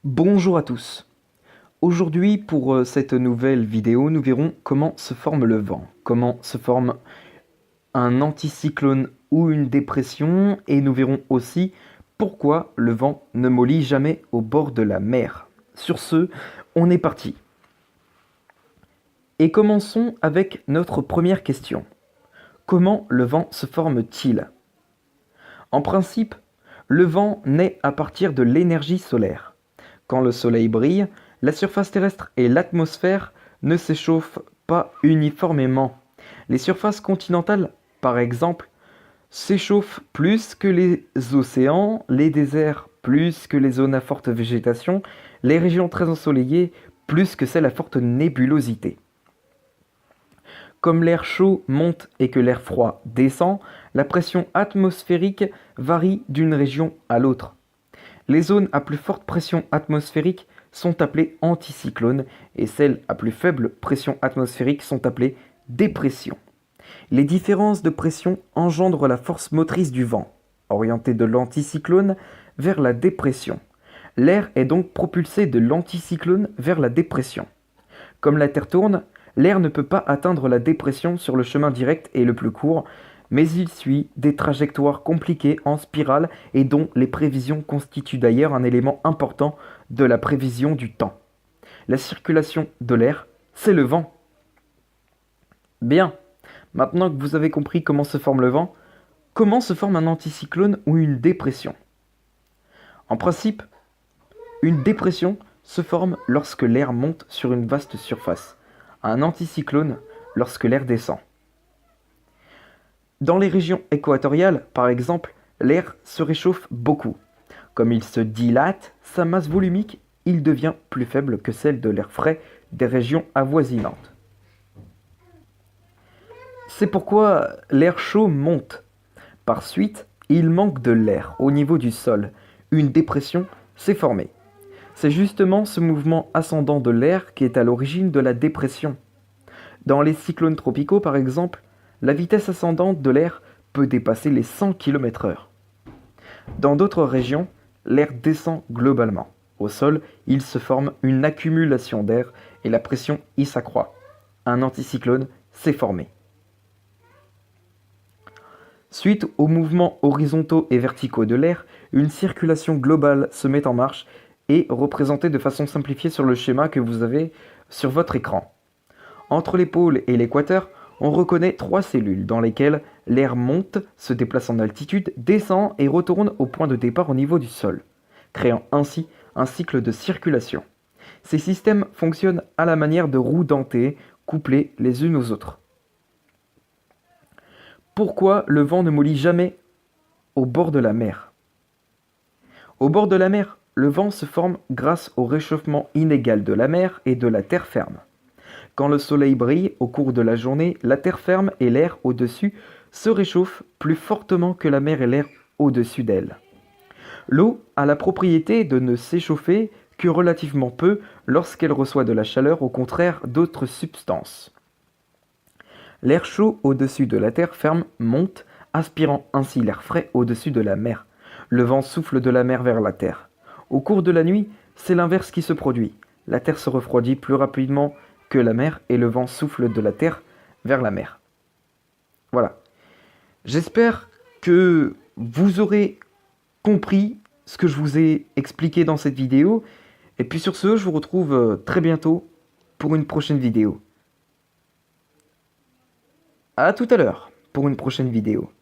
Bonjour à tous. Aujourd'hui, pour cette nouvelle vidéo, nous verrons comment se forme le vent, comment se forme un anticyclone ou une dépression, et nous verrons aussi pourquoi le vent ne mollit jamais au bord de la mer. Sur ce, on est parti. Et commençons avec notre première question. Comment le vent se forme-t-il? En principe, le vent naît à partir de l'énergie solaire. Quand le soleil brille, la surface terrestre et l'atmosphère ne s'échauffent pas uniformément. Les surfaces continentales, par exemple, s'échauffent plus que les océans, les déserts plus que les zones à forte végétation, les régions très ensoleillées plus que celles à forte nébulosité. Comme l'air chaud monte et que l'air froid descend, la pression atmosphérique varie d'une région à l'autre. Les zones à plus forte pression atmosphérique sont appelées anticyclones et celles à plus faible pression atmosphérique sont appelées dépressions. Les différences de pression engendrent la force motrice du vent, orientée de l'anticyclone vers la dépression. L'air est donc propulsé de l'anticyclone vers la dépression. Comme la Terre tourne, l'air ne peut pas atteindre la dépression sur le chemin direct et le plus court, mais il suit des trajectoires compliquées en spirale et dont les prévisions constituent d'ailleurs un élément important de la prévision du temps. La circulation de l'air, c'est le vent. Bien, maintenant que vous avez compris comment se forme le vent, comment se forme un anticyclone ou une dépression? En principe, une dépression se forme lorsque l'air monte sur une vaste surface, un anticyclone lorsque l'air descend. Dans les régions équatoriales, par exemple, l'air se réchauffe beaucoup. Comme il se dilate, sa masse volumique, il devient plus faible que celle de l'air frais des régions avoisinantes. C'est pourquoi l'air chaud monte. Par suite, il manque de l'air au niveau du sol. Une dépression s'est formée. C'est justement ce mouvement ascendant de l'air qui est à l'origine de la dépression. Dans les cyclones tropicaux, par exemple, la vitesse ascendante de l'air peut dépasser les 100 km/h. Dans d'autres régions, l'air descend globalement. Au sol, il se forme une accumulation d'air et la pression y s'accroît. Un anticyclone s'est formé. Suite aux mouvements horizontaux et verticaux de l'air, une circulation globale se met en marche et représentée de façon simplifiée sur le schéma que vous avez sur votre écran. Entre les pôles et l'équateur, on reconnaît trois cellules dans lesquelles l'air monte, se déplace en altitude, descend et retourne au point de départ au niveau du sol, créant ainsi un cycle de circulation. Ces systèmes fonctionnent à la manière de roues dentées, couplées les unes aux autres. Pourquoi le vent ne mollit jamais au bord de la mer? Au bord de la mer, le vent se forme grâce au réchauffement inégal de la mer et de la terre ferme. Quand le soleil brille au cours de la journée, la terre ferme et l'air au-dessus se réchauffent plus fortement que la mer et l'air au-dessus d'elle. L'eau a la propriété de ne s'échauffer que relativement peu lorsqu'elle reçoit de la chaleur, au contraire d'autres substances. L'air chaud au-dessus de la terre ferme monte, aspirant ainsi l'air frais au-dessus de la mer. Le vent souffle de la mer vers la terre. Au cours de la nuit, c'est l'inverse qui se produit. La terre se refroidit plus rapidement que la mer et le vent souffle de la terre vers la mer. Voilà. J'espère que vous aurez compris ce que je vous ai expliqué dans cette vidéo. Et puis sur ce, je vous retrouve très bientôt pour une prochaine vidéo. À tout à l'heure pour une prochaine vidéo.